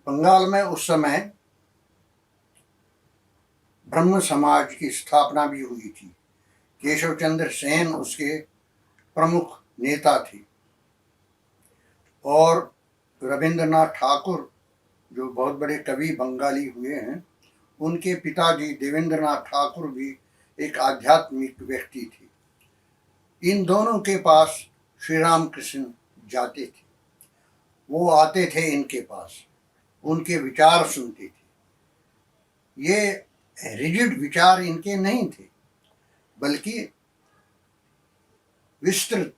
बंगाल में उस समय ब्रह्म समाज की स्थापना भी हुई थी। केशव चंद्र सेन उसके प्रमुख नेता थे और रविंद्रनाथ ठाकुर जो बहुत बड़े कवि बंगाली हुए हैं, उनके पिताजी देवेंद्रनाथ ठाकुर भी एक आध्यात्मिक व्यक्ति थे। इन दोनों के पास श्री राम कृष्ण जाते थे, वो आते थे इनके पास, उनके विचार सुनते थे। ये रिजिड विचार इनके नहीं थे, बल्कि विस्तृत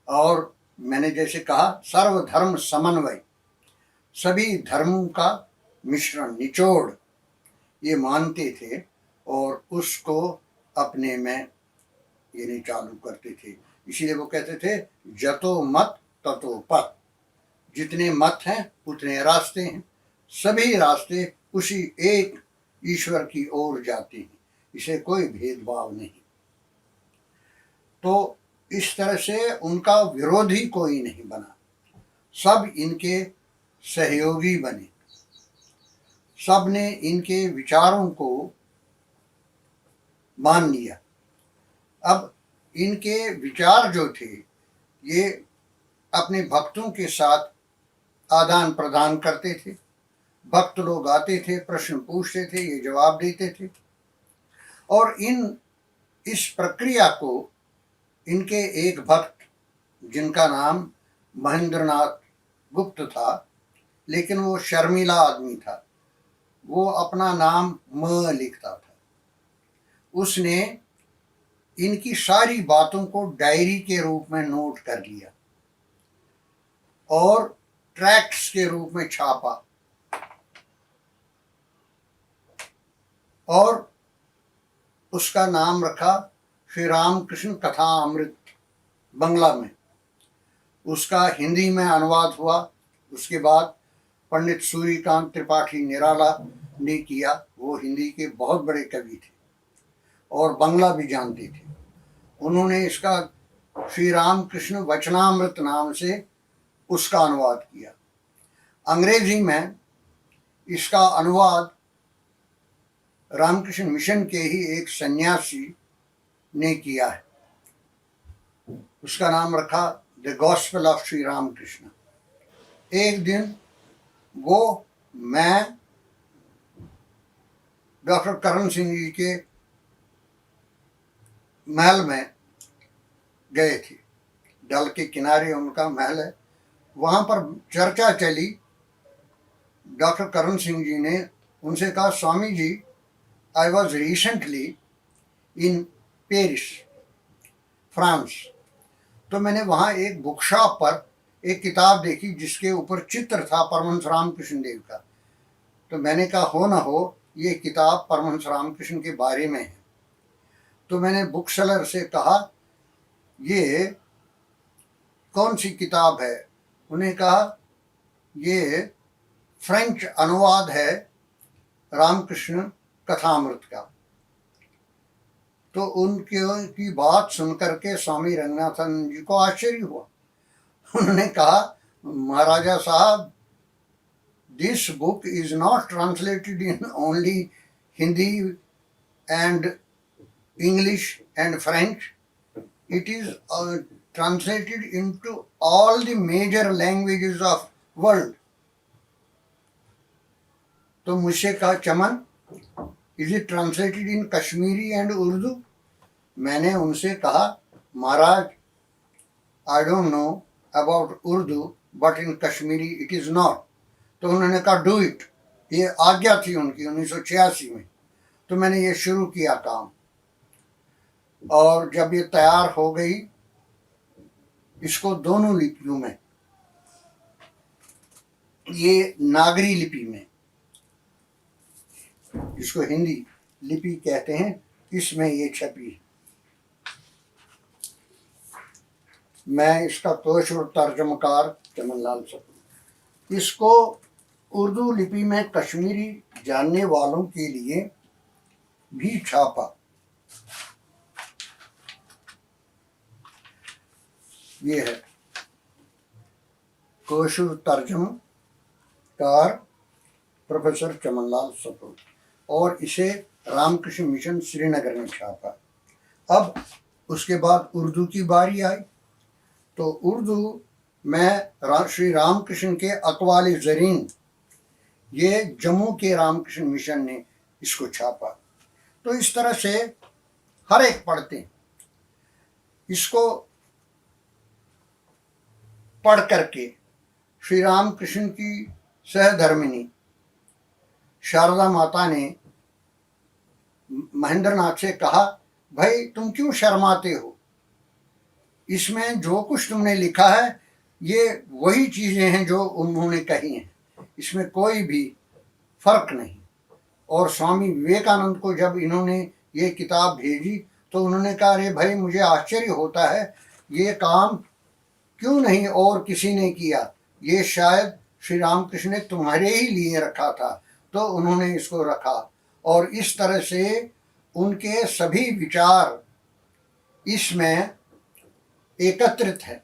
और मैंने जैसे कहा सर्वधर्म समन्वय, सभी धर्मों का मिश्रण, निचोड़ ये मानते थे और उसको अपने में ये चालू करते थे। इसीलिए वो कहते थे जतो मत ततो पथ, जितने मत हैं उतने रास्ते हैं, सभी रास्ते उसी एक ईश्वर की ओर जाते हैं, इसे कोई भेदभाव नहीं। तो इस तरह से उनका विरोधी कोई नहीं बना, सब इनके सहयोगी बने, सब ने इनके विचारों को मान लिया। अब इनके विचार जो थे ये अपने भक्तों के साथ आदान प्रदान करते थे। भक्त लोग आते थे, प्रश्न पूछते थे, ये जवाब देते थे और इस प्रक्रिया को इनके एक भक्त जिनका नाम महेंद्रनाथ गुप्त था, लेकिन वो शर्मिला आदमी था, वो अपना नाम म लिखता था, उसने इनकी सारी बातों को डायरी के रूप में नोट कर लिया और ट्रैक्ट्स के रूप में छापा और उसका नाम रखा श्री रामकृष्ण कथा अमृत। बंगला में उसका हिंदी में अनुवाद हुआ। उसके बाद पंडित सूर्यकांत त्रिपाठी निराला ने किया, वो हिंदी के बहुत बड़े कवि थे और बंगला भी जानते थे। उन्होंने इसका श्री रामकृष्ण वचनामृत नाम से उसका अनुवाद किया। अंग्रेजी में इसका अनुवाद रामकृष्ण मिशन के ही एक सन्यासी ने किया है, उसका नाम रखा the gospel of Shri Ramakrishna. एक दिन वो मैं डॉक्टर करण सिंह जी के महल में गए थे, डल के किनारे उनका महल है, वहां पर चर्चा चली। डॉक्टर करण सिंह जी ने उनसे कहा, Swami ji, I was recently in Paris, France, तो मैंने वहाँ एक बुक शॉप पर एक किताब देखी जिसके ऊपर चित्र था परमहंस रामकृष्ण देव का। तो मैंने कहा हो ना हो ये किताब परमहंस रामकृष्ण के बारे में है। तो मैंने बुक सेलर से कहा ये कौन सी किताब है? उन्हें कहा ये फ्रेंच अनुवाद है रामकृष्ण कथामृत का। तो उनकी बात सुनकर के स्वामी रंगनाथन जी को आश्चर्य हुआ। उन्होंने कहा, महाराजा साहब, this book is not translated in only Hindi and English and French, it is translated into all the major languages of world. तो मुझसे कहा, चमन, is it translated in Kashmiri and Urdu? मैंने उनसे कहा, महाराज, I don't know about Urdu but in Kashmiri it is not. तो उन्होंने कहा do it, ये आज्ञा थी उनकी 1986 में। तो मैंने ये शुरू किया काम और जब ये तैयार हो गई, इसको दोनों लिपियों में, ये नागरी लिपि में, इसको हिंदी लिपि कहते हैं, इसमें ये छपी है। मैं इसका कोश और तर्जमकार चमनलाल सप्रू। इसको उर्दू लिपि में कश्मीरी जानने वालों के लिए भी छापा। ये है कोशुर तर्जम कार प्रोफेसर चमनलाल सप्रू, और इसे रामकृष्ण मिशन श्रीनगर ने छापा। अब उसके बाद उर्दू की बारी आई, तो उर्दू में श्री रामकृष्ण के अकवाल ज़रीन, ये जम्मू के रामकृष्ण मिशन ने इसको छापा। तो इस तरह से हर एक पढ़ते इसको पढ़ करके श्री रामकृष्ण की सहधर्मिणी शारदा माता ने महेंद्र नाथ से कहा, भाई तुम क्यों शर्माते हो, इसमें जो कुछ तुमने लिखा है ये वही चीज़ें हैं जो उन्होंने कही हैं, इसमें कोई भी फर्क नहीं। और स्वामी विवेकानंद को जब इन्होंने ये किताब भेजी तो उन्होंने कहा, अरे भाई मुझे आश्चर्य होता है, ये काम क्यों नहीं और किसी ने किया, ये शायद श्री रामकृष्ण ने तुम्हारे ही लिए रखा था, तो उन्होंने इसको रखा। और इस तरह से उनके सभी विचार इसमें एकत्रित है।